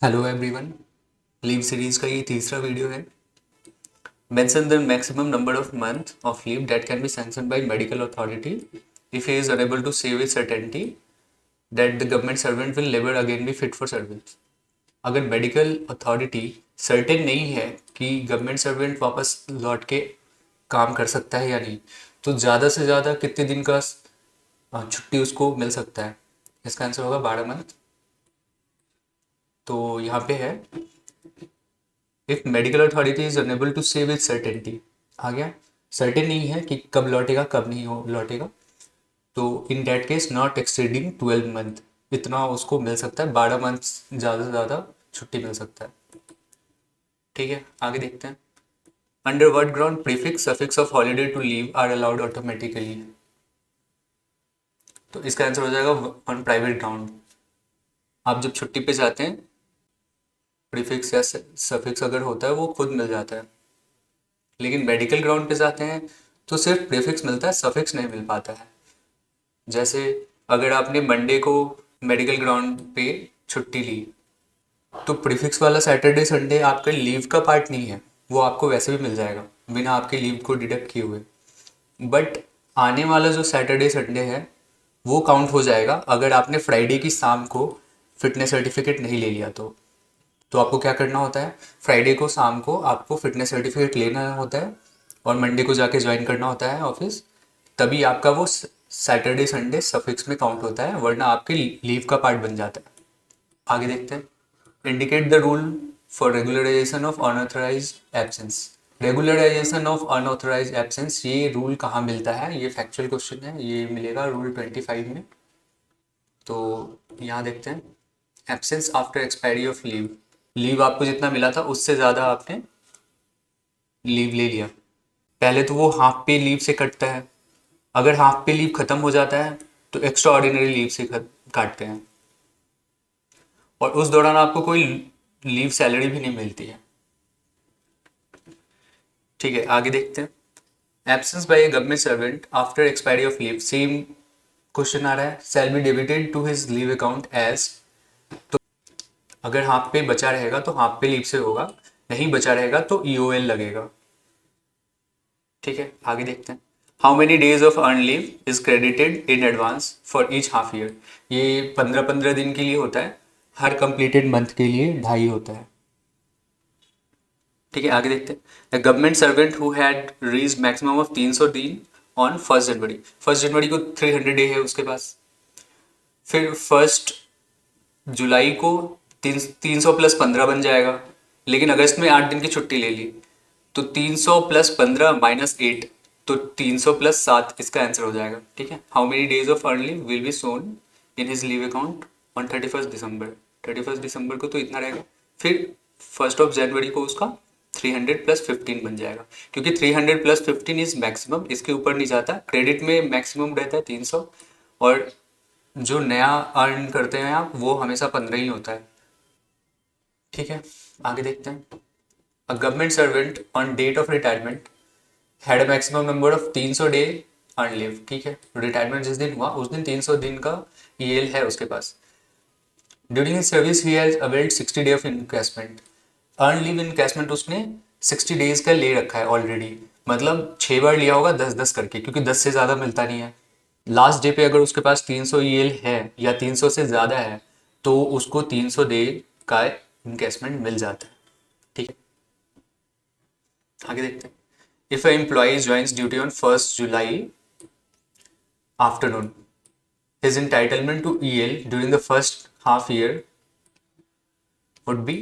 Hello everyone. Leave series का ये तीसरा वीडियो है। Mention the maximum number of month of leave that can be sanctioned by medical authority if he is unable to say with certainty that the government servant will never again be fit for service. अगर medical authority certain नहीं है कि government servant वापस लौट के काम कर सकता है या नहीं, तो ज़्यादा से ज़्यादा कितने दिन का छुट्टी उसको मिल सकता है। इसका आंसर होगा 12 मंथ। तो यहाँ पे है if medical authority is unable to say with certainty. आ गया, सर्टेन नहीं है कि कब लौटेगा कब नहीं हो लौटेगा, तो in that case not exceeding 12 month, इतना उसको मिल सकता है। 12 मंथ ज़्यादा से ज़्यादा छुट्टी मिल सकता है। ठीक है, आगे देखते हैं। Under word ground prefix suffix of holiday to leave are allowed automatically. तो इसका आंसर हो जाएगा ऑन प्राइवेट ग्राउंड। आप जब छुट्टी पे जाते हैं, प्रीफिक्स या सफिक्स अगर होता है वो खुद मिल जाता है। लेकिन मेडिकल ग्राउंड पे जाते हैं तो सिर्फ प्रीफिक्स मिलता है, सफिक्स नहीं मिल पाता है। जैसे अगर आपने मंडे को मेडिकल ग्राउंड पे छुट्टी ली, तो प्रीफिक्स वाला सैटरडे संडे आपका लीव का पार्ट नहीं है, वो आपको वैसे भी मिल जाएगा बिना आपके लीव को डिडक्ट किए हुए। बट आने वाला जो सैटरडे संडे है वो काउंट हो जाएगा अगर आपने फ्राइडे की शाम को फिटनेस सर्टिफिकेट नहीं ले लिया। तो आपको क्या करना होता है, फ्राइडे को शाम को आपको फिटनेस सर्टिफिकेट लेना होता है और मंडे को जाके ज्वाइन करना होता है ऑफिस। तभी आपका वो सैटरडे संडे सफिक्स में काउंट होता है, वरना आपके लीव का पार्ट बन जाता है। आगे देखते हैं। Indicate the rule for regularisation of unauthorise absence. Regularisation of unauthorise absence, ये रूल कहाँ मिलता है? ये फैक्चुअल क्वेश्चन है, ये मिलेगा रूल 25 में। तो यहाँ देखते हैं। Absence after expiry of leave. Leave आपको जितना मिला था उससे ज़्यादा आपने लीव ले लिया। पहले तो वो हाफ पे लीव से कटता है। अगर हाफ पे लीव खत्म हो जाता है तो एक्स्ट्रा ऑर्डिनरी लीव से काटते हैं, और उस दौरान आपको कोई लीव सैलरी भी नहीं मिलती है। ठीक है, आगे देखते हैं। Absence by a government servant after expiry of leave, same question आ रहा है। Shall be debited to his leave account as. तो अगर हाफ पे बचा रहेगा तो हाफ पे लीव से होगा, नहीं बचा रहेगा तो ईओएल लगेगा। ठीक है, आगे देखते हैं। How many days of earn leave is credited in advance for each half year. ये 15-15 दिन के लिए होता है, हर कंप्लीटेड मंथ के लिए 2.5 होता है। ठीक है, आगे देखते हैं। Government servant who had reach maximum of 300 दिन ऑन 1 जनवरी। 1 जनवरी को 300 डे है उसके पास। फिर 1 जुलाई को 300 + 15 बन जाएगा, लेकिन अगस्त में 8 दिन की छुट्टी ले ली, तो 300 + 15 -8, तो 300 + 7 इसका आंसर हो जाएगा। ठीक है, how many days of earn leave will be shown in his leave account on 31 दिसंबर। 31 दिसंबर को तो इतना रहेगा। फिर 1 जनवरी को उसका 300 + 15 बन जाएगा, क्योंकि 300 + 15 इज मैक्सिमम, इसके ऊपर नहीं जाता। क्रेडिट में मैक्सिमम रहता है 300, और जो नया अर्न करते हैं आप वो हमेशा 15 ही होता है। ठीक है, आगे देखते हैं। A government servant on date of retirement had a maximum number of 300 day earn leave. ठीक है, रिटायरमेंट जिस दिन हुआ उस दिन 300 दिन का ईएल है उसके पास। During his service he has availed 60 day of encashment. Earn leave encashment उसने 60 डेज का ले रखा है ऑलरेडी, मतलब 6 बार लिया होगा 10-10 करके, क्योंकि 10 से ज़्यादा मिलता नहीं है। लास्ट डे पे अगर उसके पास 300 ईएल है या 300 से ज़्यादा है तो उसको 300 डे का इनकेसमेंट मिल जाता है। ठीक है, आगे देखते हैं। If a employ joins duty on 1 July afternoon, his entitlement to EL during the first half year would be.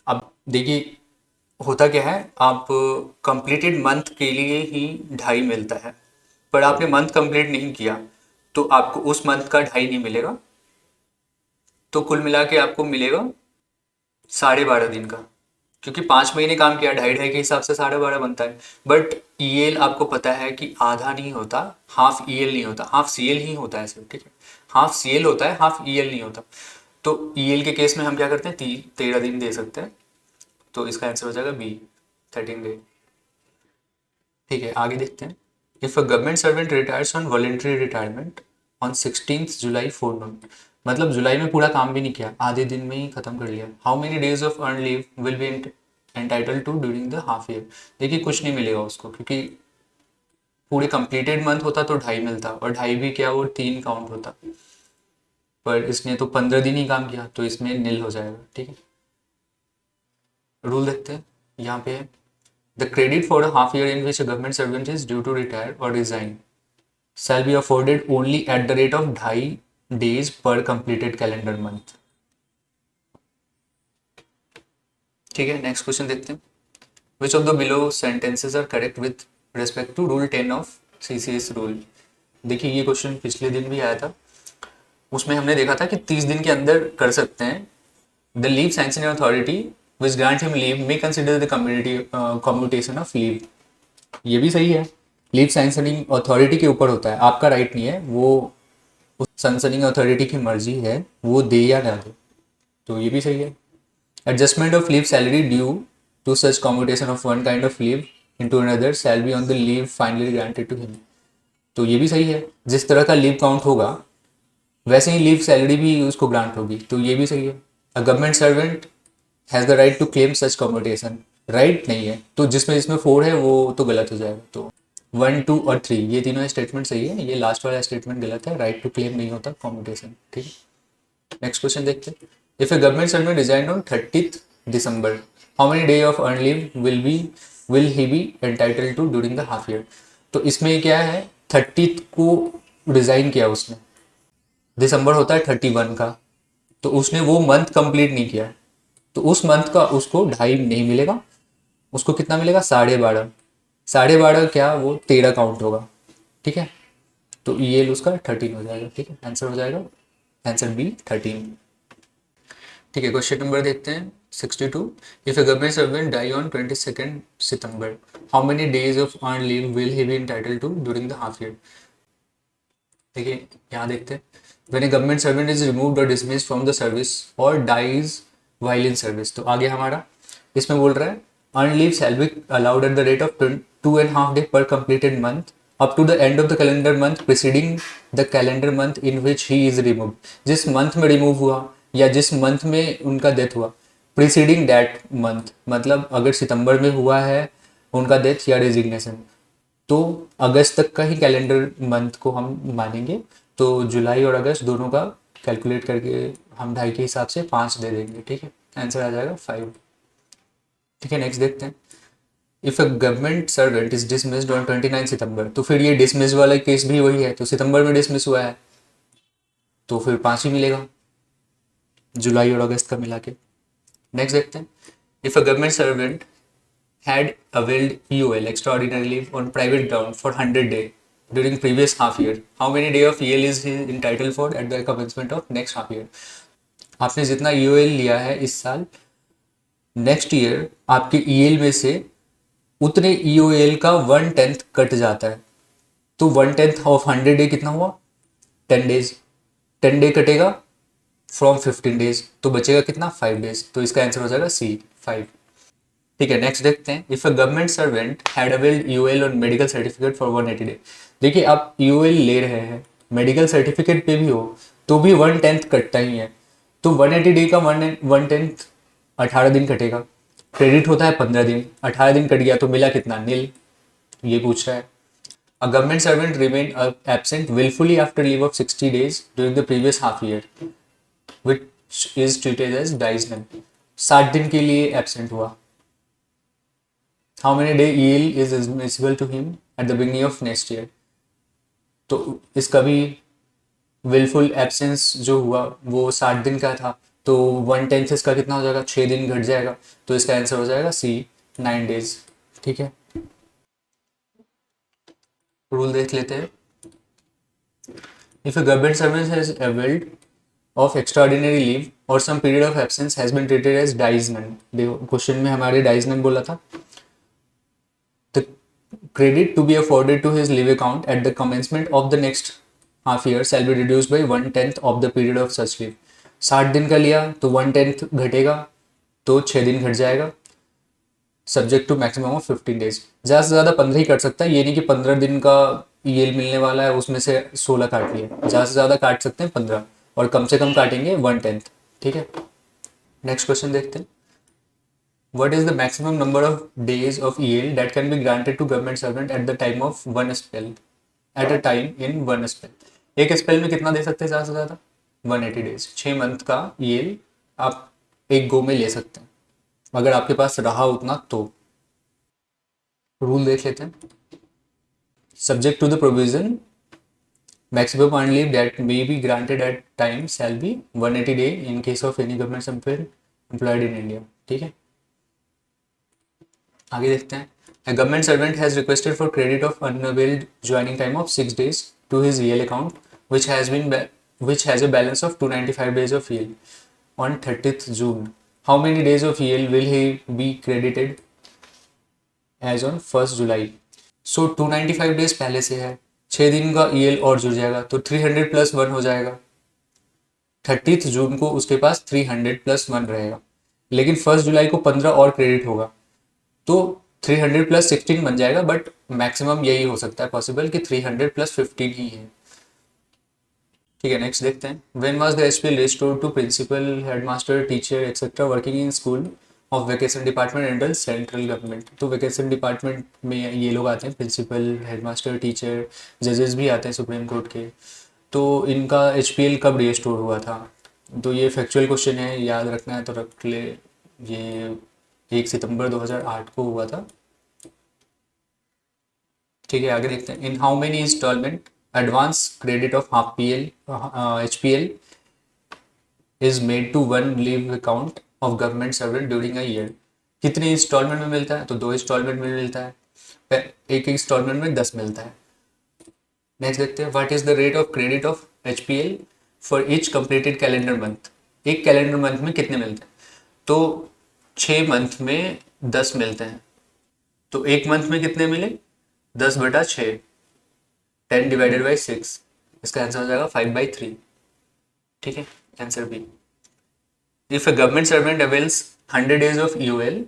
अब देखिए, होता क्या है, आप कंप्लीटेड मंथ के लिए ही 2.5 मिलता है, पर आपने मंथ कंप्लीट नहीं किया तो आपको उस मंथ का 2.5 नहीं मिलेगा, तो कुल मिला के आपको मिलेगा 12.5 दिन का। क्योंकि 5 महीने काम किया, 2.5 के हिसाब से 12.5 बनता है। बट ईएल आपको पता है कि आधा नहीं होता, हाफ ईएल नहीं होता, हाफ सीएल ही होता है सिर्फ। ठीक है, हाफ सीएल होता है, हाफ ईएल नहीं होता। तो ईएल के केस में हम क्या करते हैं, 13 दिन दे सकते हैं, तो इसका आंसर हो जाएगा बी, 13 डे। ठीक है, आगे देखते हैं। If a government servant retires on voluntary retirement on 16 जुलाई फोरनून। मतलब जुलाई में पूरा काम भी नहीं किया, आधे दिन में ही खत्म कर लिया। How many days of earn leave will be entitle to during the half year. देखिए कुछ नहीं मिलेगा उसको, क्योंकि पूरे कंप्लीटेड मंथ होता तो 2.5 मिलता, और 2.5 भी क्या, वो 3 काउंट होता, पर इसने तो 15 दिन ही काम किया, तो इसमें नील हो जाएगा। ठीक है, रूल देखते हैं यहाँ पे है, the credit for a half year in which a government servant is due to retire और resign shall be afforded only at the rate of 2.5 days per completed calendar month। ठीक है, नेक्स्ट क्वेश्चन देखते हैं, which of the below sentences are correct with respect to rule 10 of CCS rule. देखिए ये question पिछले दिन भी आया था, उसमें हमने देखा था कि 30 दिन के अंदर कर सकते हैं। The leave sanctioning authority which grant him leave may consider the commutation of leave. ये भी सही है, लीव सैंक्शनिंग अथॉरिटी के ऊपर होता है, आपका राइट नहीं है, वो उस सैंक्शनिंग अथॉरिटी की मर्जी है वो दे या ना दे, तो ये भी सही है। Adjustment of leave salary due to such commutation of one kind of leave into another shall be on the leave finally granted to him, तो ये भी सही है, जिस तरह का लीव काउंट होगा वैसे ही लीव सैलरी भी उसको ग्रांट होगी, तो ये भी सही है। A government servant has the right to claim such commutation, right नहीं है, तो जिसमें जिसमें 4 है वो तो गलत हो जाएगा, तो 1, 2 और 3 ये तीनों स्टेटमेंट सही है, ये लास्ट वाला स्टेटमेंट गलत है, राइट टू क्लेम नहीं होता कम्यूटेशन। ठीक है, नेक्स्ट क्वेश्चन देखते हैं, if a government servant resign on 30th December, how many day of earn leave will he be entitle to during the half year. तो इसमें क्या है, 30th को रिजाइन किया उसने, दिसंबर होता है 31 का, तो उसने वो मंथ कंप्लीट नहीं किया, तो उस मंथ का उसको 2.5 नहीं मिलेगा, उसको कितना मिलेगा, 12.5, 12.5 क्या, वो 13 काउंट होगा। ठीक है, तो ये उसका 13 हो जाएगा। ठीक है, आंसर हो जाएगा, आंसर बी 13। ठीक है, क्वेश्चन नंबर देखते हैं 62, if a government servant die on 22nd September, how many days of earn leave will he be entitle to during the half year. देखिए यहाँ देखते हैं, when a government servant is removed or dismissed from the service or dies while in service, तो आगे हमारा इसमें बोल रहा है earned leave shall be allowed at the rate of 2.5 day per completed month up to the end of the calendar month preceding the calendar month in which he is removed। जिस month में remove हुआ या जिस month में उनका death हुआ, preceding that month, मतलब अगर सितंबर में हुआ है उनका डेथ या रेजिग्नेशन, तो अगस्त तक का ही कैलेंडर मंथ को हम मानेंगे, तो जुलाई और अगस्त दोनों का कैलकुलेट करके हम 2.5 के हिसाब से 5 दे देंगे। ठीक है, आंसर आ जाएगा 5। ठीक है, नेक्स्ट देखते हैं, if a government servant is dismissed on 29 सितंबर, तो फिर ये डिसमिस वाला केस भी वही है, तो सितंबर में डिसमिस हुआ है तो फिर 5 ही मिलेगा, जुलाई और अगस्त का मिला के। नेक्स्ट देखते हैं, if a government servant had availed EOL extraordinary leave on private ground for 100 day during previous half year, how many day of EOL is he entitled for at the commencement of next half year। आपने जितना EOL लिया है इस साल, next year आपके EOL में से उतने EOL का 1/10 कट जाता है, तो 1/10 ऑफ 100 डे कितना हुआ, 10 डेज, 10 डे कटेगा फ्रॉम 15 डेज, तो बचेगा कितना, 5 डेज, तो इसका आंसर हो जाएगा C 5। ठीक है, नेक्स्ट देखते हैं, if a government servant had availed UL on medical certificate for 180 day. देखिए आप यूएल ले रहे हैं, मेडिकल सर्टिफिकेट पे भी हो तो भी 1/10 कटता ही है, तो 180 डे का 1/10 18 दिन कटेगा, क्रेडिट होता है 15 दिन, 18 दिन कट गया तो मिला कितना, नील, ये पूछ रहा है। A government servant remain absent wilfully after leave of 60 days during the previous half year which is treated as dies non, 60 दिन के लिए एब्सेंट हुआ, how many day EL is admissible to him at the beginning of next year। तो इसका भी willful absence जो हुआ वो 60 दिन का था, तो 1/10 इसका कितना हो जाएगा, 6 दिन घट जाएगा, तो इसका आंसर हो जाएगा C 9 days। ठीक है, रूल देख लेते हैं, if a government servant has availed of extraordinary leave or some period of absence has been treated as dies-none। देखो क्वेश्चन में हमारे dies-none बोला था, the credit to be afforded to his leave account at the commencement of the next half year shall be reduced by 1/10 of the period of such leave। 60 दिन का लिया तो 1/10 घटेगा, तो 6 दिन घट जाएगा, subject to maximum of 15 days, ज़्यादा से ज़्यादा 15 ही कट सकता है, ये नहीं कि 15 दिन का ईएल मिलने वाला है उसमें से 16 काट लिया, ज़्यादा से ज़्यादा काट सकते हैं 15, और कम से कम काटेंगे 1/10। ठीक है, नेक्स्ट क्वेश्चन देखते हैं। What is the maximum number of days of EL that can be granted to government servant at the time of one spell? At a time in one spell. एक स्पेल में कितना दे सकते हैं ज़्यादा से ज़्यादा? 180 डेज, 6 मंथ का EL आप एक गो में ले सकते हैं, अगर आपके पास रहा उतना तो। रूल देख लेते हैं। Subject to the provision, maximum earned leave that may be granted at time shall be 180 day in case of any government servant employed in India। ठीक है, आगे देखते हैं। A government servant has requested for credit of unavailed joining time of 6 days to his EL account, which has a balance of 295 days of EL on 30th June. How many days of EL will he be credited as on 1st July? So 295 days पहले से है, 6 दिन का EL और जुड़ जाएगा तो 300 + 1 हो जाएगा। 30th जून को उसके पास 300 + 1 रहेगा, लेकिन 1 जुलाई को 15 और क्रेडिट होगा तो 300 + 16 बन जाएगा, बट मैक्सिमम यही हो सकता है पॉसिबल कि 300 + 15 ही है। ठीक है, नेक्स्ट देखते हैं। When was the HPL restored to principal, headmaster, teacher etcetera working in school of vacation department under central government. तो वेकेशन डिपार्टमेंट में ये लोग आते हैं, प्रिंसिपल, हेडमास्टर, टीचर, जजेस भी आते हैं सुप्रीम कोर्ट के। तो इनका एचपीएल कब रिस्टोर हुआ था? तो ये फैक्चुअल क्वेश्चन है, याद रखना है तो रख ले। ये 1 सितंबर 2008 को हुआ था। ठीक है, आगे देखते हैं। In how many instalment advance credit of half PL HPL is made to one leave account of government servant during a year. कितने इंस्टॉलमेंट में मिलता है? तो 2 इंस्टॉलमेंट में मिलता है, एक इंस्टॉलमेंट में 10 मिलता है। नेक्स्ट देखते हैं। What is the rate of credit of HPL for each completed calendar month. एक कैलेंडर मंथ में कितने मिलते हैं? तो 6 मंथ में 10 मिलते हैं, तो एक मंथ में कितने मिले? 10/6, 10/6। इसका आंसर हो जाएगा 5/3। ठीक है, answer B. If a government servant avails 100 days of EOL,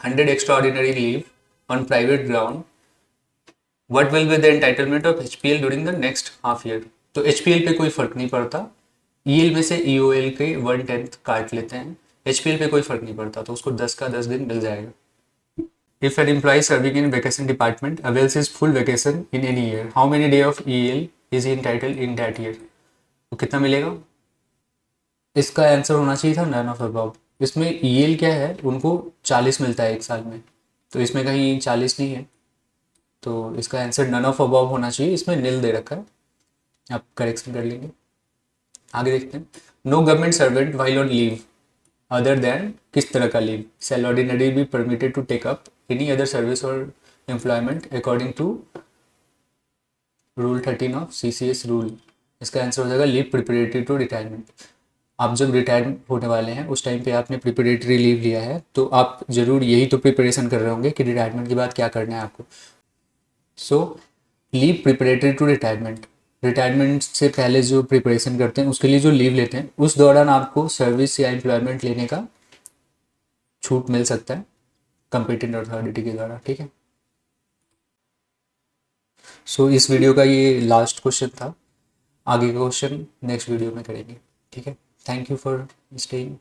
100 extraordinary leave on private ground, what will be the entitlement of HPL during the next half year? तो HPL पे कोई फर्क नहीं पड़ता, EL में से EOL के 1/10 काट लेते हैं, HPL पे कोई फर्क नहीं पड़ता, तो उसको 10 का 10 दिन मिल जाएगा। If an employee serving in vacation department avails his full vacation in any year, how many day of EL is he entitled in that year? तो कितना मिलेगा? इसका आंसर होना चाहिए था नन ऑफ अबव। इसमें EL क्या है, उनको 40 मिलता है एक साल में, तो इसमें कहीं 40 नहीं है, तो इसका आंसर नन ऑफ अबव होना चाहिए। इसमें नील दे रखा है, आप करेक्शन कर लेंगे। आगे देखते हैं। No government servant while on leave other than, किस तरह का leave, shall ordinary be permitted to take up any other service और एम्प्लॉयमेंट अकॉर्डिंग टू रूल 13 ऑफ CCS रूल। इसका आंसर हो जाएगा लीव प्रिपरेटरी टू रिटायरमेंट। आप जब रिटायर होने वाले हैं उस टाइम पे आपने प्रिपरेटरी लीव लिया है, तो आप ज़रूर यही तो प्रिपरेशन कर रहे होंगे कि रिटायरमेंट के बाद क्या करना है आपको। So leave preparatory to retirement, retirement से पहले जो प्रिपरेशन करते हैं उसके लिए जो लीव लेते हैं, उस दौरान आपको सर्विस या एम्प्लॉयमेंट लेने का छूट मिल सकता है कंपिटेंट अथॉरिटी के द्वारा। ठीक है, सो इस वीडियो का ये लास्ट क्वेश्चन था। आगे का क्वेश्चन नेक्स्ट वीडियो में करेंगे। ठीक है, थैंक यू फॉर स्टेइंग।